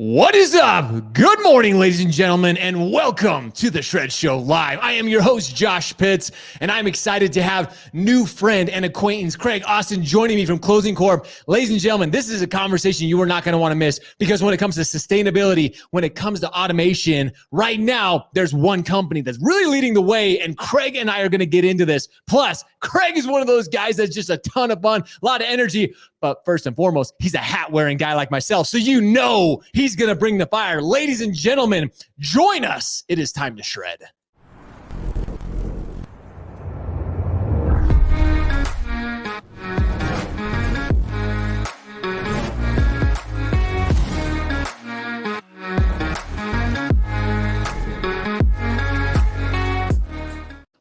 What is up? Good morning, ladies and gentlemen, and welcome to the Shred Show Live. I am your host, Josh Pitts, and I'm excited to have new friend and acquaintance Craig Austin joining me from ClosingCorp. Ladies and gentlemen, this is a conversation you are not going to want to miss because when it comes to sustainability, when it comes to automation, right now, there's one company that's really leading the way, and Craig and I are going to get into this. Plus, Craig is one of those guys that's just a ton of fun, a lot of energy. But first and foremost, he's a hat-wearing guy like myself, so you know he's going to bring the fire. Ladies and gentlemen, join us. It is time to shred.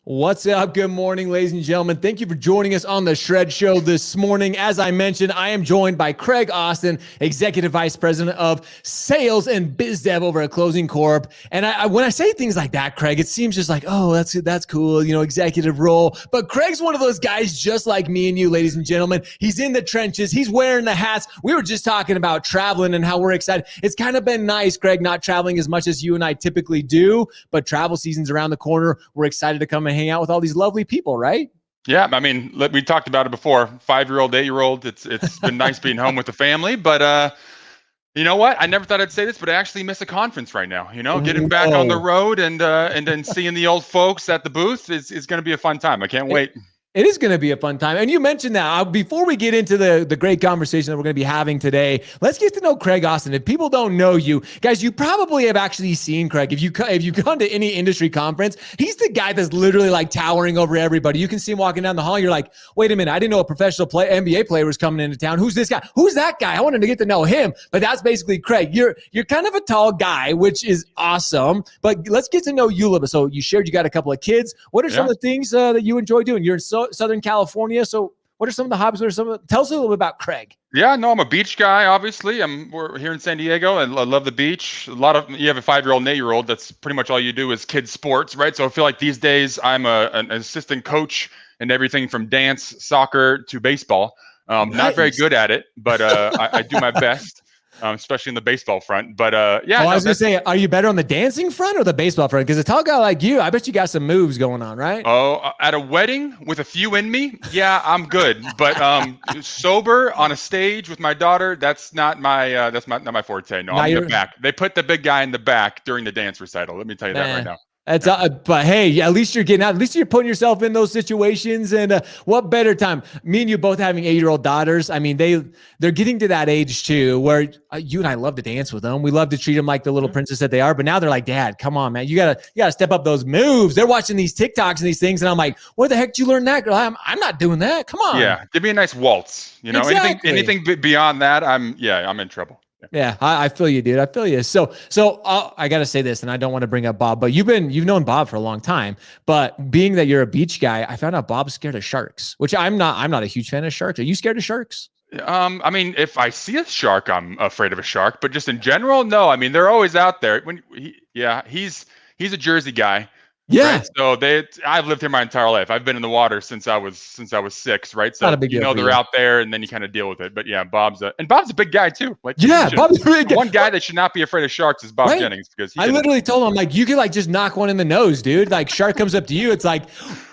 What's up? Good morning, ladies and gentlemen. Thank you for joining us on the Shred Show this morning. As I mentioned, I am joined by Craig Austin, Executive Vice President of Sales and Biz Dev over at ClosingCorp. And when I say things like that, Craig, it seems just like, oh, that's cool, executive role. But Craig's one of those guys just like me and you, ladies and gentlemen. He's in the trenches. He's wearing the hats. We were just talking about traveling and how we're excited. It's kind of been nice, Craig, not traveling as much as you and I typically do, but travel season's around the corner. We're excited to come and hang out with all these lovely people, right? Yeah, I mean, we talked about it before. 5-year-old, 8-year-old. It's been nice being home with the family, but you know what? I never thought I'd say this, but I actually miss a conference right now. Getting back on the road and then seeing the old folks at the booth is going to be a fun time. I can't wait. It is going to be a fun time. And you mentioned that. Before we get into the great conversation that we're going to be having today, let's get to know Craig Austin. If people don't know you, guys, you probably have actually seen Craig. If you've gone to any industry conference, he's the guy that's literally like towering over everybody. You can see him walking down the hall. You're like, wait a minute, I didn't know a professional NBA player was coming into town. Who's this guy? Who's that guy? I wanted to get to know him. But that's basically Craig. You're kind of a tall guy, which is awesome. But let's get to know you a little bit. So you shared you got a couple of kids. What are some of the things that you enjoy doing? You're in Southern California. So what are some of the hobbies? Tell us a little bit about Craig. Yeah, no, I'm a beach guy, obviously. We're here in San Diego and I love the beach. You have a 5-year-old and 8-year-old. That's pretty much all you do is kids sports, right? So I feel like these days I'm an assistant coach in everything from dance, soccer to baseball. Nice. Not very good at it, but I do my best. Especially in the baseball front. But yeah. I was going to say, are you better on the dancing front or the baseball front? Because a tall guy like you, I bet you got some moves going on, right? Oh, at a wedding with a few in me, yeah, I'm good. But sober on a stage with my daughter, that's not my not my forte. No, I'm in the back. They put the big guy in the back during the dance recital. Let me tell you that right now. But hey, at least you're getting out. At least you're putting yourself in those situations. And what better time? Me and you both having 8-year-old daughters. I mean, they're getting to that age too, where you and I love to dance with them. We love to treat them like the little princess that they are. But now they're like, Dad, come on, man, you gotta step up those moves. They're watching these TikToks and these things, and I'm like, where the heck did you learn that, girl? I'm not doing that. Come on. Yeah, give me a nice waltz. Exactly. Anything beyond that, I'm in trouble. Yeah, I feel you, dude. I feel you. So I got to say this, and I don't want to bring up Bob, but you've known Bob for a long time. But being that you're a beach guy, I found out Bob's scared of sharks, which I'm not. I'm not a huge fan of sharks. Are you scared of sharks? I mean, if I see a shark, I'm afraid of a shark. But just in general, no. I mean, they're always out there. He's a Jersey guy. Yeah. Right? So I've lived here my entire life. I've been in the water since I was 6, right? So they're out there, and then you kind of deal with it. But yeah, Bob's a big guy too. Like Bob's a big guy. One guy that should not be afraid of sharks is Bob Jennings, because I literally told him, like, you could like just knock one in the nose, dude. Like, shark comes up to you, it's like,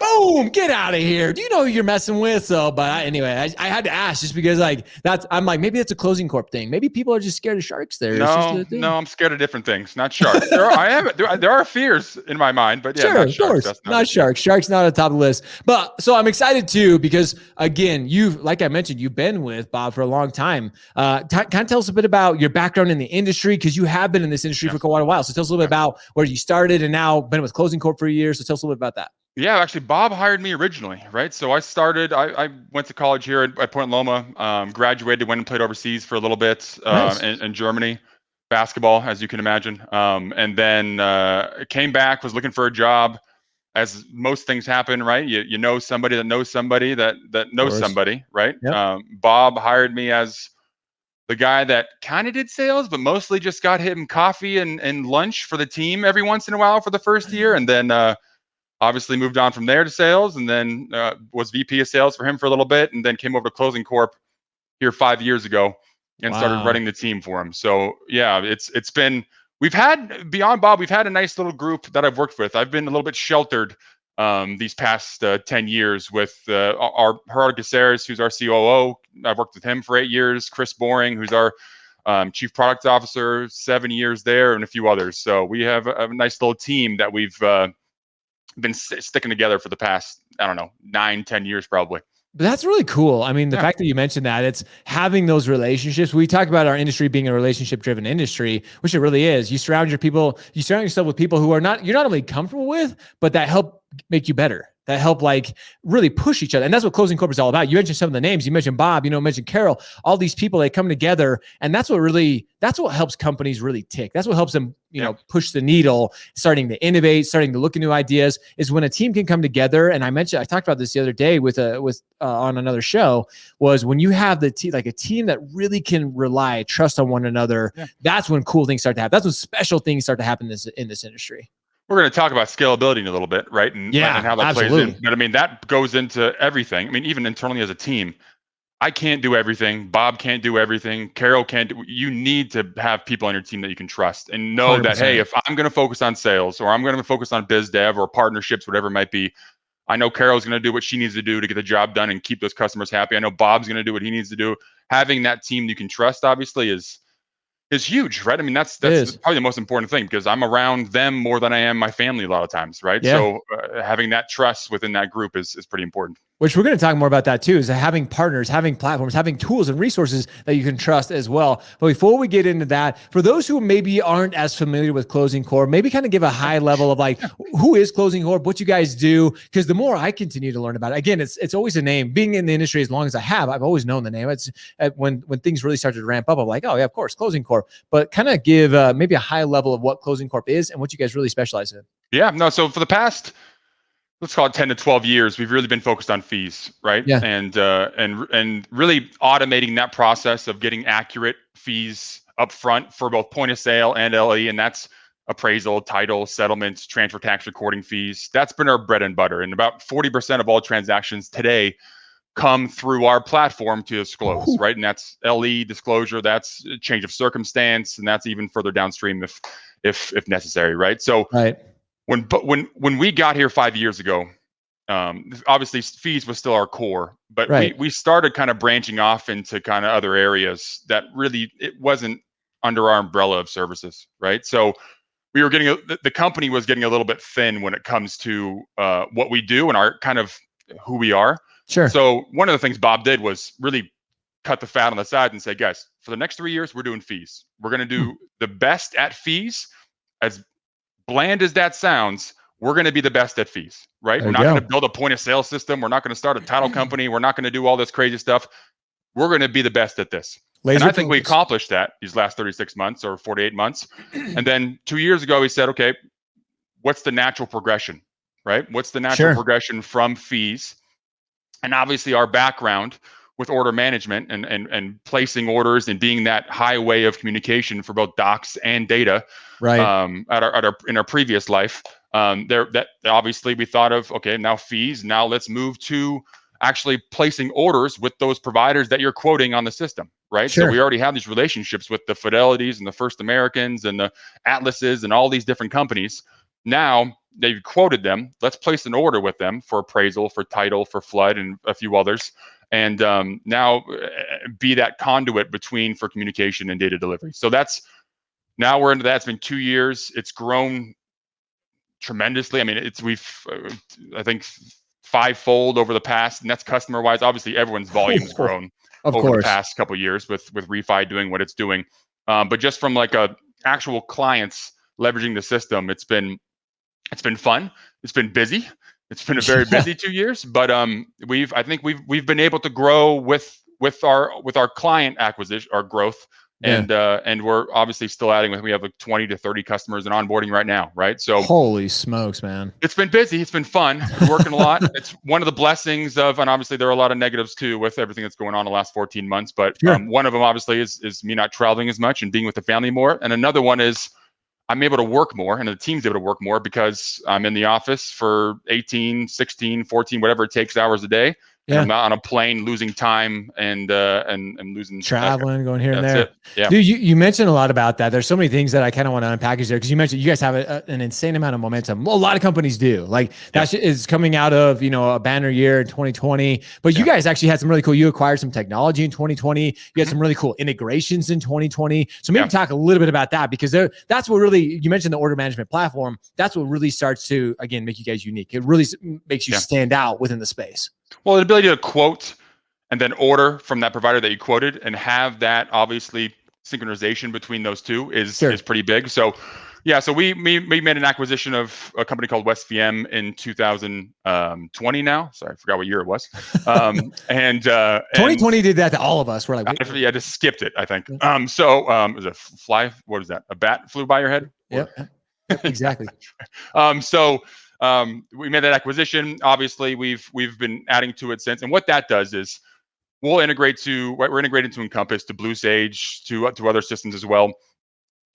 boom, get out of here. Do you know who you're messing with? So, but anyway, I had to ask just because I'm like, maybe it's a ClosingCorp thing. Maybe people are just scared of sharks there. No, I'm scared of different things, not sharks. There are fears in my mind, but yeah. Sure, of course. Not sharks. Sharks not at the top of the list. But so I'm excited too, because again, like I mentioned, you've been with Bob for a long time. Kind of tell us a bit about your background in the industry, because you have been in this industry for quite a while. So tell us a little bit about where you started and now been with ClosingCorp for a year. So tell us a little bit about that. Yeah, actually, Bob hired me originally, right? So I went to college here at Point Loma, graduated, went and played overseas for a little bit in Germany. Basketball, as you can imagine, and then came back, was looking for a job, as most things happen, right? You know somebody that knows somebody that knows somebody, right? Yep. Bob hired me as the guy that kind of did sales, but mostly just got him coffee and lunch for the team every once in a while for the first year, and then obviously moved on from there to sales, and then was VP of sales for him for a little bit, and then came over to ClosingCorp here 5 years ago. and started Wow. running the team for him. So yeah, it's been, we've had, beyond Bob, we've had a nice little group that I've worked with. I've been a little bit sheltered these past 10 years with our Gerardo Caceres, who's our COO. I've worked with him for 8 years. Chris Boring, who's our Chief Product Officer, 7 years there, and a few others. So we have a nice little team that we've been sticking together for the past, I don't know, 9-10 years probably. But that's really cool. I mean, the Yeah. fact that you mentioned that, it's having those relationships. We talk about our industry being a relationship-driven industry, which it really is. You surround yourself with people who are you're not only comfortable with, but that help make you better, that help like really push each other. And that's what ClosingCorp is all about. You mentioned some of the names. You mentioned Bob, mentioned Carol, all these people that come together. And that's what helps companies really tick. That's what helps them, push the needle, starting to innovate, starting to look at new ideas, is when a team can come together. And I talked about this the other day on another show, was when you have like a team that really can trust on one another. Yeah. That's when cool things start to happen. That's when special things start to happen in this industry. We're going to talk about scalability in a little bit, right? And how that plays in. But I mean, that goes into everything. I mean, even internally as a team, I can't do everything. Bob can't do everything. Carol can't do. You need to have people on your team that you can trust and know 100%. That, hey, if I'm going to focus on sales, or I'm going to focus on biz dev or partnerships, whatever it might be, I know Carol's going to do what she needs to do to get the job done and keep those customers happy. I know Bob's going to do what he needs to do. Having that team you can trust, obviously, is huge, right? I mean, that's probably the most important thing, because I'm around them more than I am my family a lot of times, right? Yeah. So having that trust within that group is pretty important. Which we're going to talk more about that too, is having partners, having platforms, having tools and resources that you can trust as well. But before we get into that, for those who maybe aren't as familiar with ClosingCorp, maybe kind of give a high level of like, who is ClosingCorp, what you guys do? Because the more I continue to learn about it, again, it's always a name. Being in the industry as long as I have, I've always known the name. It's when things really started to ramp up, I'm like, oh yeah, of course, ClosingCorp. But kind of give maybe a high level of what ClosingCorp is and what you guys really specialize in. Yeah, no. So for the past, let's call it 10 to 12 years, we've really been focused on fees, right? Yeah. And really automating that process of getting accurate fees up front for both point of sale and LE, and that's appraisal, title, settlements, transfer tax recording fees. That's been our bread and butter. And about 40% of all transactions today come through our platform to disclose, right? And that's LE disclosure, that's change of circumstance, and that's even further downstream if necessary, right? So right. When we got here 5 years ago, obviously fees was still our core, but right. we started kind of branching off into kind of other areas that really, it wasn't under our umbrella of services, right? So we were the company was getting a little bit thin when it comes to what we do and our kind of who we are. Sure. So one of the things Bob did was really cut the fat on the side and say, guys, for the next 3 years, we're doing fees. We're going to do the best at fees. As bland as that sounds, we're going to be the best at fees, right? We're not going to build a point of sale system. We're not going to start a title company. We're not going to do all this crazy stuff. We're going to be the best at this. And I think we accomplished that these last 36 months or 48 months. And then 2 years ago, we said, okay, what's the natural progression, right? What's the natural progression from fees? And obviously our background with order management and placing orders and being that highway of communication for both docs and data, right? In our previous life, that obviously we thought of, okay, now fees, now let's move to actually placing orders with those providers that you're quoting on the system, right? Sure. So we already have these relationships with the Fidelities and the First Americans and the Atlases and all these different companies. Now they've quoted them, let's place an order with them for appraisal, for title, for flood, and a few others. And now be that conduit for communication and data delivery. So now we're into that. It's been 2 years. It's grown tremendously. I mean, we've I think fivefold over the past, and that's customer wise. Obviously, everyone's volume's grown over the past couple of years with Refi doing what it's doing. But just from like actual clients leveraging the system, it's been fun. It's been busy. It's been a very busy 2 years, but I think we've been able to grow with our client acquisition, our growth, and we're obviously still adding. We have like 20 to 30 customers in onboarding right now, right? So holy smokes, man! It's been busy. It's been fun. We're working a lot. It's one of the blessings of, and obviously there are a lot of negatives too with everything that's going on the last 14 months. But one of them obviously is me not traveling as much and being with the family more, and another one is I'm able to work more and the team's able to work more because I'm in the office for 18, 16, 14, whatever it takes hours a day. and Yeah. I'm not on a plane losing time and losing Traveling, going here and that's there. it. Yeah. Dude, you mentioned a lot about that. There's so many things that I kind of want to unpackage there because you mentioned you guys have an insane amount of momentum. Well, a lot of companies do. Like that is coming out of, a banner year in 2020. But you guys actually had some really cool, you acquired some technology in 2020. You had some really cool integrations in 2020. So maybe talk a little bit about that because that's what really, you mentioned the order management platform. That's what really starts to, again, make you guys unique. It really makes you stand out within the space. Well, the ability to quote and then order from that provider that you quoted and have that obviously synchronization between those two is pretty big. So so we made an acquisition of a company called WestVM in 2020 now. Sorry, I forgot what year it was. And 2020 did that to all of us. We're like, I just skipped it, I think. Was a fly? What is that? A bat flew by your head? Yep, exactly. We made that acquisition. Obviously, we've been adding to it since. And what that does is we're integrated to Encompass, to Blue Sage, to other systems as well.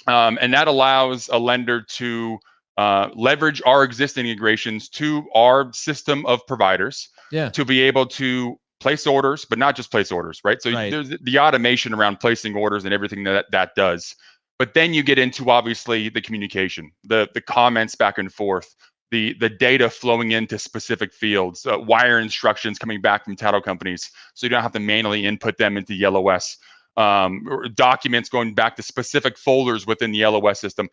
And that allows a lender to leverage our existing integrations to our system of providers to be able to place orders, but not just place orders, right? So there's the automation around placing orders and everything that does. But then you get into obviously the communication, the comments back and forth, the data flowing into specific fields, wire instructions coming back from title companies, so you don't have to manually input them into the LOS. Documents going back to specific folders within the LOS system.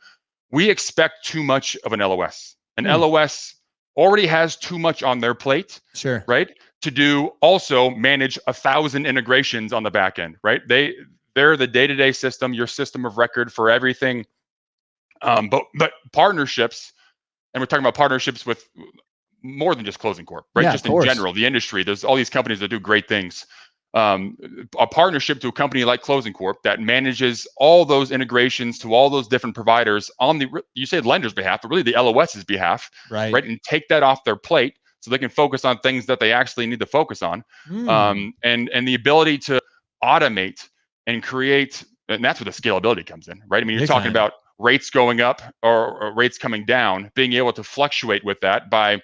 We expect too much of an LOS. An LOS already has too much on their plate, right? To do also manage 1,000 integrations on the back end, right? They're the day-to-day system, your system of record for everything. But partnerships, and we're talking about partnerships with more than just ClosingCorp, right? Yeah, just in general, the industry. There's all these companies that do great things. A partnership to a company like ClosingCorp that manages all those integrations to all those different providers on you say lender's behalf, but really the LOS's behalf, right? And take that off their plate so they can focus on things that they actually need to focus on. And the ability to automate and create, and that's where the scalability comes in, right? I mean, you're talking about rates going up or rates coming down, being able to fluctuate with that by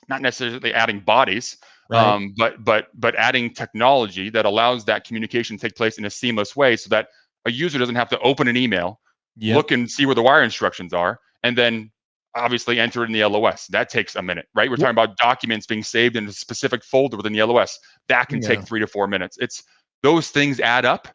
not necessarily adding bodies, but adding technology that allows that communication to take place in a seamless way so that a user doesn't have to open an email, look and see where the wire instructions are, and then obviously enter it in the LOS. That takes a minute, right? We're talking about documents being saved in a specific folder within the LOS. That can take 3 to 4 minutes. Those things add up,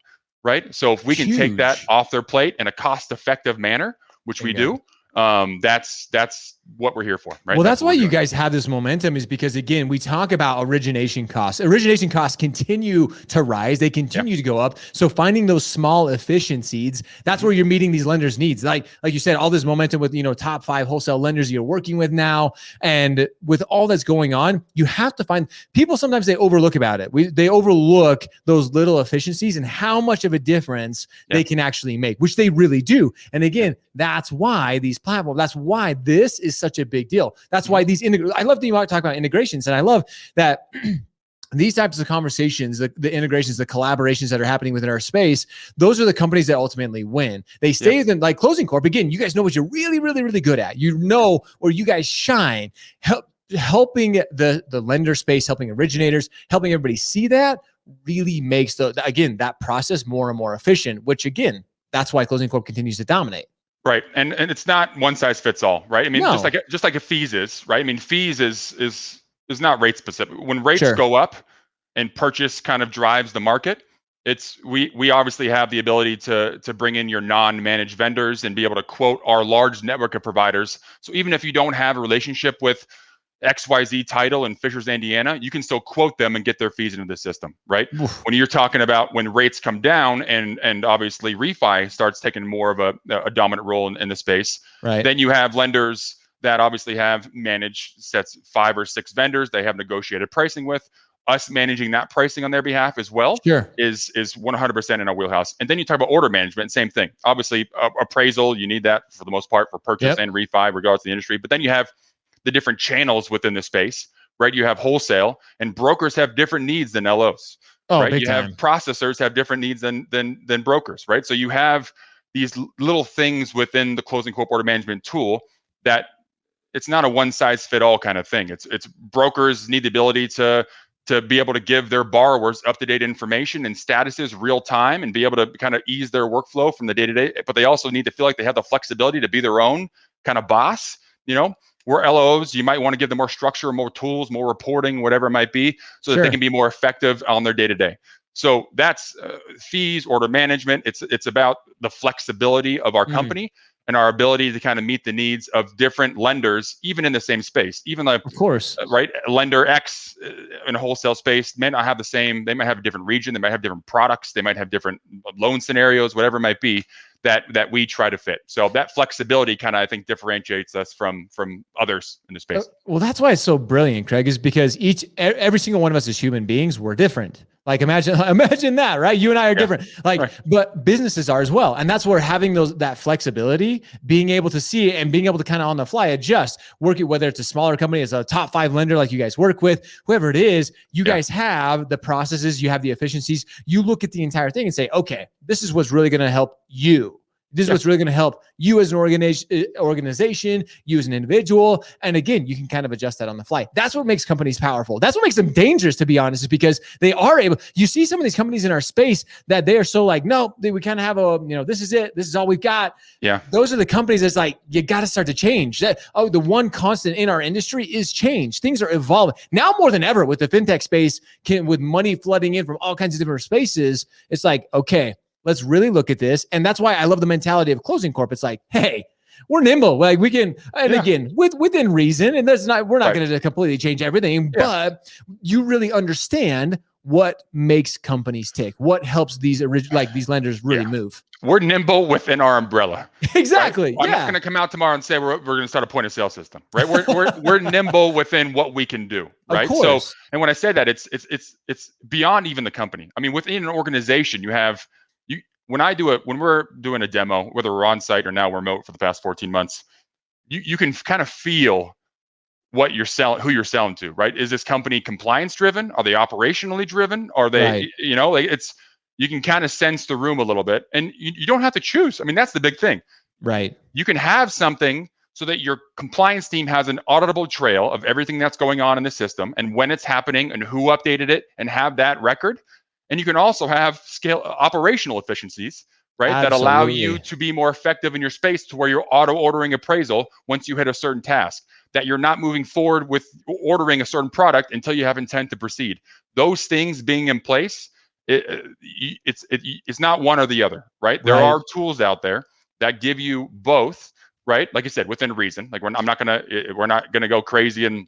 right? So if we can take that off their plate in a cost-effective manner, which we do, that's what we're here for, right? Well, that's why you guys have this momentum, is because, again, we talk about origination costs. Origination costs continue to rise. They continue to go up. So finding those small efficiencies, that's where you're meeting these lenders' needs. Like you said, all this momentum with, top 5 wholesale lenders you're working with now. And with all that's going on, you have to find people. Sometimes they overlook about it. They overlook those little efficiencies and how much of a difference they can actually make, which they really do. And again, that's why these platforms, that's why this is such a big deal. That's why these I love that you talk about integrations, and I love that these types of conversations, the integrations, the collaborations that are happening within our space, those are the companies that ultimately win. They stay in, like ClosingCorp. Again, you guys know what you're really, really, really good at. You know where you guys shine. Helping the lender space, helping originators, helping everybody see that really makes that process more and more efficient, which again, that's why ClosingCorp continues to dominate. Right. And it's not one size fits all, right? I mean, just like a fees is, right? I mean, fees is not rate specific. When rates go up and purchase kind of drives the market, we obviously have the ability to bring in your non-managed vendors and be able to quote our large network of providers. So even if you don't have a relationship with XYZ title in Fishers, Indiana, you can still quote them and get their fees into the system, right? Oof. When you're talking about when rates come down and obviously refi starts taking more of a dominant role in the space, then you have lenders that obviously have managed sets 5 or 6 vendors they have negotiated pricing with. Us managing that pricing on their behalf as well is 100% in our wheelhouse. And then you talk about order management, same thing. Obviously, appraisal, you need that for the most part for purchase and refi, regardless of the industry. But then you have the different channels within the space, right? You have wholesale, and brokers have different needs than LOs, right? You have processors have different needs than brokers, right? So you have these little things within the ClosingCorp order management tool that it's not a one size fit all kind of thing. It's brokers need the ability to to be able to give their borrowers up-to-date information and statuses real time and be able to kind of ease their workflow from the day-to-day. But they also need to feel like they have the flexibility to be their own kind of boss. We're LOs. You might want to give them more structure, more tools, more reporting, whatever it might be, so that they can be more effective on their day-to-day. So that's fees, order management. It's about the flexibility of our company and our ability to kind of meet the needs of different lenders, even in the same space. Even like, of course, right? Lender X in a wholesale space may not have the same. They might have a different region. They might have different products. They might have different loan scenarios, whatever it might be, that we try to fit. So that flexibility kind of, I think, differentiates us from others in the space. Well, that's why it's so brilliant, Craig, is because every single one of us as human beings, we're different. Like imagine that, right? You and I are different. But businesses are as well. And that's where having that flexibility, being able to see it and being able to kind of on the fly adjust, working, whether it's a smaller company, as a top 5 lender like you guys work with, whoever it is, you guys have the processes, you have the efficiencies. You look at the entire thing and say, okay, this is what's really going to help you. This is what's really going to help you as an organization, you as an individual. And again, you can kind of adjust that on the fly. That's what makes companies powerful. That's what makes them dangerous, to be honest, is because they are able, you see some of these companies in our space that they are so like, no, we kind of have this is it. This is all we've got. Yeah. Those are the companies that's like, you got to start to change. The one constant in our industry is change. Things are evolving. Now more than ever with the fintech space, with money flooding in from all kinds of different spaces, it's like, okay, let's really look at this. And that's why I love the mentality of ClosingCorp. It's like, hey, we're nimble. Like we can, and again, within reason, and we're not going to completely change everything, but you really understand what makes companies tick, what helps these lenders really move. We're nimble within our umbrella. Exactly. Right? I'm not going to come out tomorrow and say we're going to start a point of sale system, right? We're nimble within what we can do, right? So, and when I say that, it's beyond even the company. I mean, within an organization, when we're doing a demo, whether we're on site or now we're remote for the past 14 months, you can kind of feel what you're selling, who you're selling to, right? Is this company compliance driven? Are they operationally driven? Are they, you can kind of sense the room a little bit, and you don't have to choose. I mean, that's the big thing, right? You can have something so that your compliance team has an auditable trail of everything that's going on in the system and when it's happening and who updated it, and have that record. And you can also have operational efficiencies, right? Absolutely. That allow you to be more effective in your space, to where you're auto-ordering appraisal once you hit a certain task, that you're not moving forward with ordering a certain product until you have intent to proceed. Those things being in place, it's not one or the other, right? There are tools out there that give you both, right? Like I said, within reason. Like we're not gonna go crazy and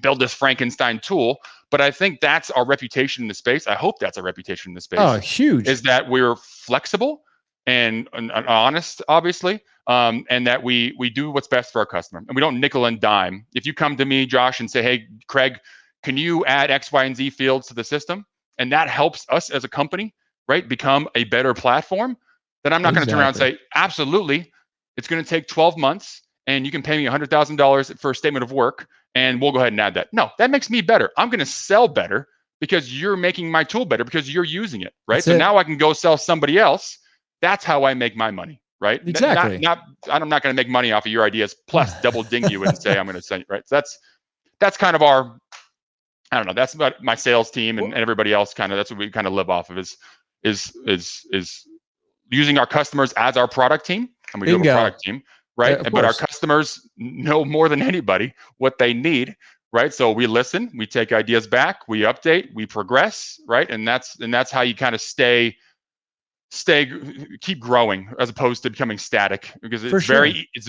build this Frankenstein tool, but I think that's our reputation in the space. I hope that's our reputation in the space. Oh, huge. Is that we're flexible and honest, obviously, and that we do what's best for our customer, and we don't nickel and dime. If you come to me, Josh, and say, hey, Craig, can you add X, Y, and Z fields to the system, and that helps us as a company, right, become a better platform, then I'm not going to turn around and say, absolutely, it's going to take 12 months, and you can pay me $100,000 for a statement of work, and we'll go ahead and add that. No, that makes me better. I'm going to sell better because you're making my tool better because you're using it, right? So now I can go sell somebody else. That's how I make my money, right? Exactly. I'm not going to make money off of your ideas plus double ding you and say I'm going to send you, right? So that's kind of our, I don't know. That's about my sales team and everybody else. Kind of that's what we kind of live off of is using our customers as our product team, and we do have a product team. Right. But our customers know more than anybody what they need. Right. So we listen, we take ideas back, we update, we progress. Right. And that's how you kind of keep growing as opposed to becoming static, because it's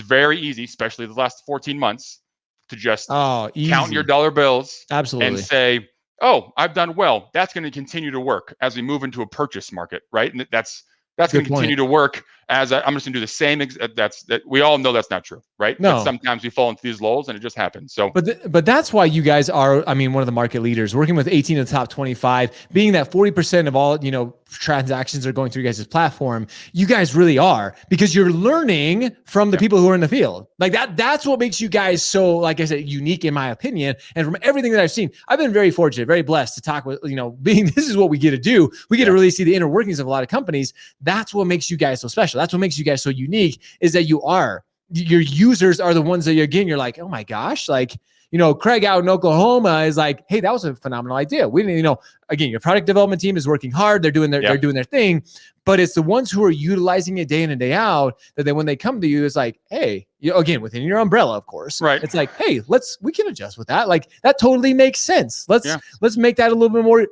very easy, especially the last 14 months, to just count your dollar bills. Absolutely. And say, oh, I've done well. That's going to continue to work as we move into a purchase market. Right. And that's going to continue to work as I'm just going to do the same. That we all know that's not true, right? No. But sometimes we fall into these lulls and it just happens. So, but that's why you guys are, I mean, one of the market leaders, working with 18 of the top 25, being that 40% of all, transactions are going through your guys' platform. You guys really are, because you're learning from the people who are in the field. Like that's what makes you guys so, like I said, unique in my opinion. And from everything that I've seen, I've been very fortunate, very blessed to talk with, this is what we get to do. We get to really see the inner workings of a lot of companies. That's what makes you guys so special. That's what makes you guys so unique, is that your users are the ones that you're like, oh my gosh, like Craig out in Oklahoma is like, hey, that was a phenomenal idea. We didn't, again, your product development team is working hard. They're doing their thing, but it's the ones who are utilizing it day in and day out that then when they come to you, it's like, hey, again, within your umbrella, of course, right? It's like, hey, we can adjust with that. Like that totally makes sense. Let's make that a little bit more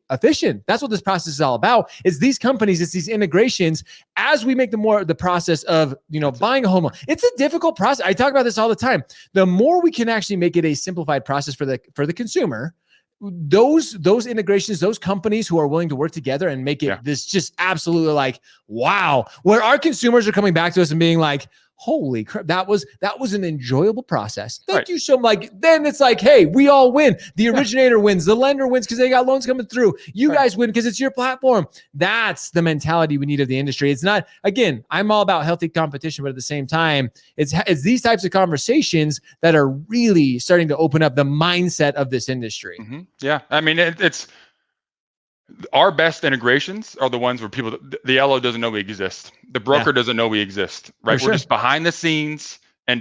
efficient. That's what this process is all about. It's these companies, it's these integrations. As we make the process of buying a home, it's a difficult process. I talk about this all the time. The more we can actually make it a simplified process for the consumer, those integrations, those companies who are willing to work together and make it this just absolutely like, wow, where our consumers are coming back to us and being like, holy crap, that was an enjoyable process. Thank you so much. Then it's like, hey, we all win. The originator wins. The lender wins because they got loans coming through. You guys win because it's your platform. That's the mentality we need of the industry. It's not, again, I'm all about healthy competition, but at the same time, it's these types of conversations that are really starting to open up the mindset of this industry. Mm-hmm. Yeah. I mean, it's our best integrations are the ones where the LO doesn't know we exist. The broker doesn't know we exist, right? We're just behind the scenes, and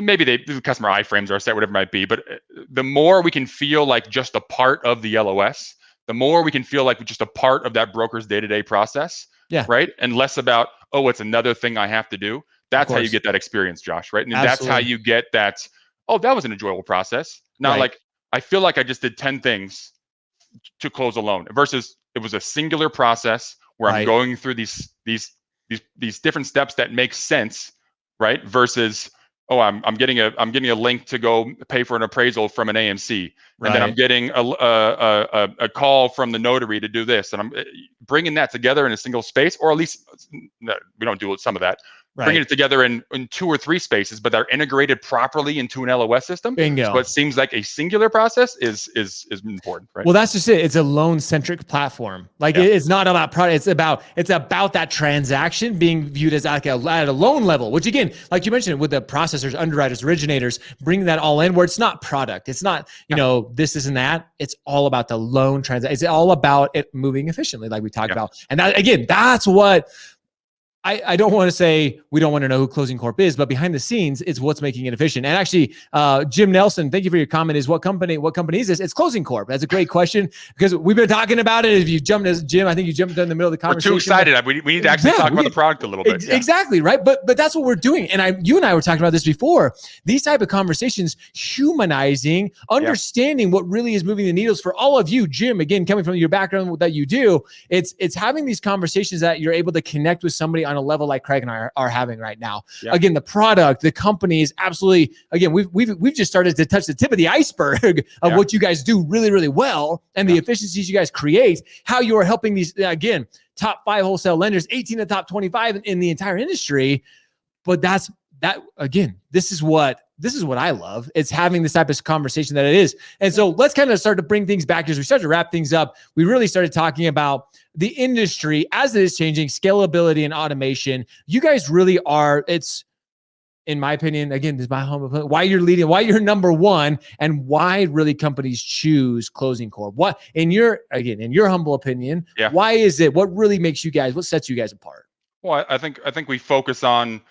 maybe the customer iframes are set, whatever it might be, but the more we can feel like just a part of the LOS, the more we can feel like just a part of that broker's day-to-day process, right? And less about, oh, it's another thing I have to do. That's how you get that experience, Josh, right? And that's how you get that, oh, that was an enjoyable process. Not like, I feel like I just did 10 things to close a loan versus it was a singular process where I'm going through these different steps that make sense, right? Versus, oh, I'm getting a link to go pay for an appraisal from an AMC, and then I'm getting a call from the notary to do this, and I'm bringing that together in a single space, or at least we don't do some of that. Bringing it together in 2 or 3 spaces, but they're integrated properly into an LOS system. Bingo. So it seems like a singular process is important, right? Well, that's just it. It's a loan-centric platform. Like it's not about product. It's about that transaction being viewed as like at a loan level, which again, like you mentioned, with the processors, underwriters, originators, bringing that all in where it's not product. It's not, this and that. It's all about the loan transaction. It's all about it moving efficiently, like we talked about. And that, again, that's what I don't want to say we don't want to know who ClosingCorp is, but behind the scenes, it's what's making it efficient. And actually, Jim Nelson, thank you for your comment. Is what company is this? It's ClosingCorp. That's a great question because we've been talking about it. If you jumped as Jim, I think you jumped in the middle of the conversation. We're too excited. We need to actually talk about the product a little bit. Exactly, right? But that's what we're doing. And you and I were talking about this before. These type of conversations, humanizing, understanding what really is moving the needles for all of you, Jim, again, coming from your background that you do, it's having these conversations that you're able to connect with somebody on a level like Craig and I are having right now. Again, the product, the company is absolutely, again, we've just started to touch the tip of the iceberg of what you guys do really, really well, and the efficiencies you guys create, how you are helping these, again, top 5 wholesale lenders, 18 of the top 25 in the entire industry. But again, this is what I love. It's having this type of conversation that it is. And so let's kind of start to bring things back as we start to wrap things up. We really started talking about the industry as it is changing, scalability and automation. You guys really are, it's, in my opinion, again, this is my home opinion, why you're leading, why you're number one, and why really companies choose ClosingCorp. What, in your humble opinion, why is it, what really makes you guys, what sets you guys apart? Well, I think we focus on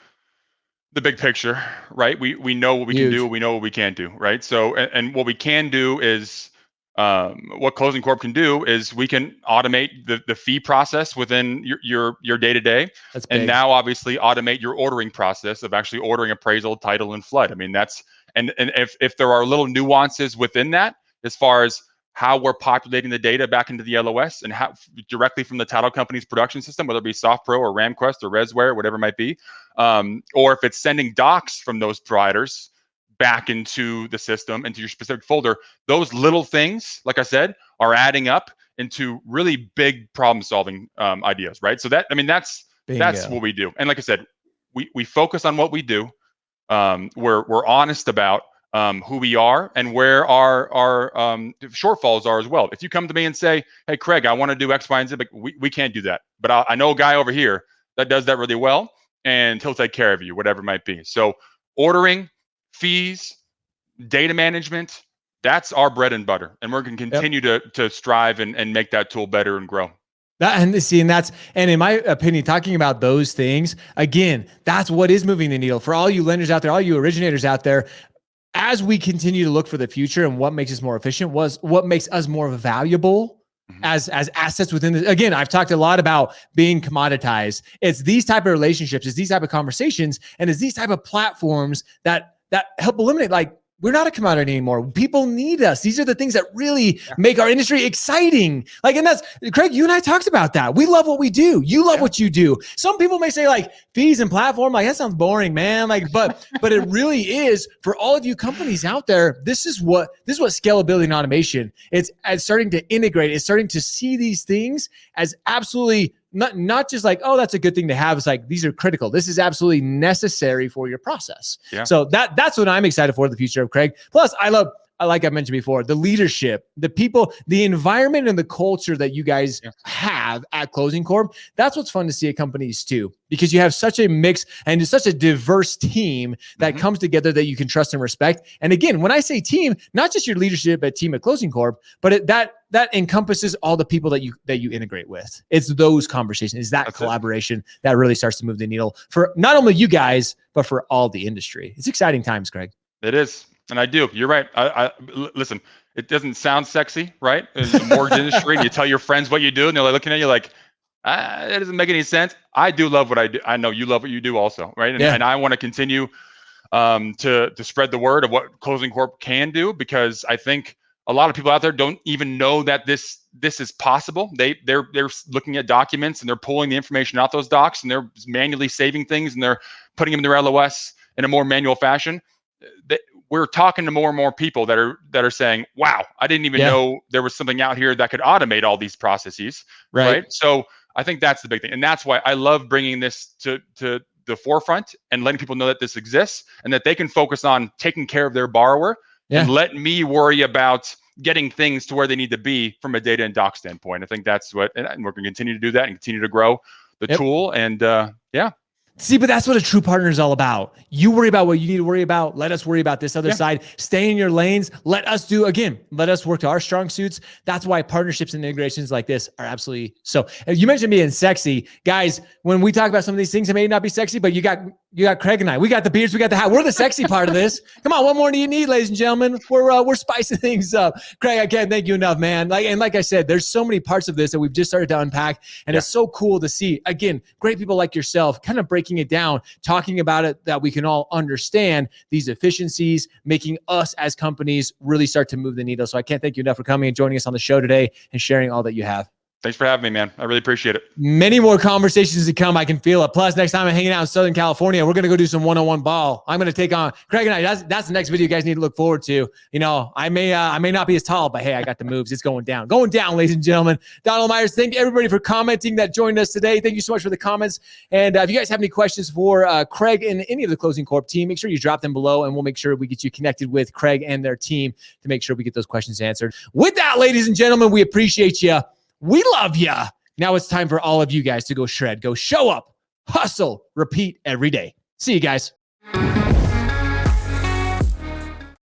the big picture, right? We know what we can do, we know what we can't do, right? So, and what we can do is, what ClosingCorp can do is we can automate the fee process within your day-to-day, and now obviously automate your ordering process of actually ordering appraisal, title, and flood. I mean, and if there are little nuances within that, as far as how we're populating the data back into the LOS and how directly from the title company's production system, whether it be SoftPro or RamQuest or ResWare, whatever it might be, or if it's sending docs from those providers back into the system, into your specific folder, those little things, like I said, are adding up into really big problem-solving ideas, right? So that's what we do. And like I said, we focus on what we do. We're honest about who we are and where our shortfalls are as well. If you come to me and say, hey, Craig, I want to do X, Y, and Z, but we can't do that. But I know a guy over here that does that really well, and he'll take care of you, whatever it might be. So ordering, fees, data management, that's our bread and butter. And we're going to continue to strive and make that tool better and grow. And in my opinion, talking about those things, again, that's what is moving the needle for all you lenders out there, all you originators out there. as we continue to look for the future and what makes us more efficient, what makes us more valuable as assets within the, again, I've talked a lot about being commoditized. It's these type of relationships, it's these type of conversations, and it's these type of platforms that help eliminate, like, we're not a commodity anymore. People need us. These are the things that really make our industry exciting. Like, and that's, Craig, you and I talked about that. We love what we do. You love what you do. Some people may say, like, fees and platform, like, that sounds boring, man. Like, but it really is for all of you companies out there. This is what scalability and automation, it's starting to integrate. It's starting to see these things as absolutely not just like, oh, that's a good thing to have. It's like, these are critical. This is absolutely necessary for your process. Yeah. So that's what I'm excited for the future of, Craig. Plus, like I mentioned before, the leadership, the people, the environment, and the culture that you guys have at ClosingCorp. That's what's fun to see at companies too, because you have such a mix and it's such a diverse team that comes together that you can trust and respect. And again, when I say team, not just your leadership at team at ClosingCorp, but that encompasses all the people that you integrate with. It's those conversations, it's that collaboration that really starts to move the needle for not only you guys, but for all the industry. It's exciting times, Craig. It is. And I do. You're right. Listen, it doesn't sound sexy, right? In the mortgage industry, and you tell your friends what you do, and they're like looking at you like, that doesn't make any sense. I do love what I do. I know you love what you do also, right? And I want to continue to spread the word of what ClosingCorp can do, because I think a lot of people out there don't even know that this is possible. They're looking at documents and they're pulling the information out those docs, and they're manually saving things, and they're putting them in their LOS in a more manual fashion. We're talking to more and more people that are saying, wow, I didn't even know there was something out here that could automate all these processes. Right. So I think that's the big thing. And that's why I love bringing this to the forefront and letting people know that this exists and that they can focus on taking care of their borrower and let me worry about getting things to where they need to be from a data and doc standpoint. I think that's what, and we're going to continue to do that and continue to grow the tool. And See, but that's what a true partner is all about. You worry about what you need to worry about. Let us worry about this other side. Stay in your lanes. Let us work to our strong suits. That's why partnerships and integrations like this are absolutely so. You mentioned being sexy. Guys, when we talk about some of these things, it may not be sexy, but you got Craig and I. We got the beards, we got the hat. We're the sexy part of this. Come on, what more do you need, ladies and gentlemen? We're spicing things up. Craig, I can't thank you enough, man. Like I said, there's so many parts of this that we've just started to unpack, and it's so cool to see, again, great people like yourself kind of breaking it down, talking about it, that we can all understand these efficiencies, making us as companies really start to move the needle. So I can't thank you enough for coming and joining us on the show today and sharing all that you have. Thanks for having me, man. I really appreciate it. Many more conversations to come. I can feel it. Plus, next time I'm hanging out in Southern California, we're going to go do some one-on-one ball. I'm going to take on Craig and I. That's the next video you guys need to look forward to. You know, I may not be as tall, but hey, I got the moves. It's going down, ladies and gentlemen. Donald Myers, thank everybody for commenting that joined us today. Thank you so much for the comments. And if you guys have any questions for Craig and any of the ClosingCorp team, make sure you drop them below, and we'll make sure we get you connected with Craig and their team to make sure we get those questions answered. With that, ladies and gentlemen, we appreciate you. We love you. Now it's time for all of you guys to go shred, go show up, hustle, repeat every day. See you guys.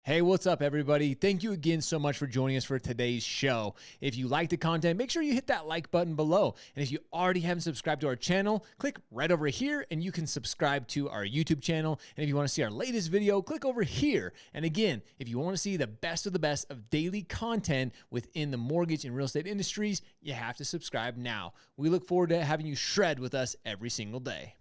Hey, what's up, everybody? Thank you again so much for joining us for today's show. If you like the content, make sure you hit that like button below. And if you already haven't subscribed to our channel, click right over here and you can subscribe to our YouTube channel. And if you want to see our latest video, click over here. And again, if you want to see the best of daily content within the mortgage and real estate industries, you have to subscribe now. We look forward to having you shred with us every single day.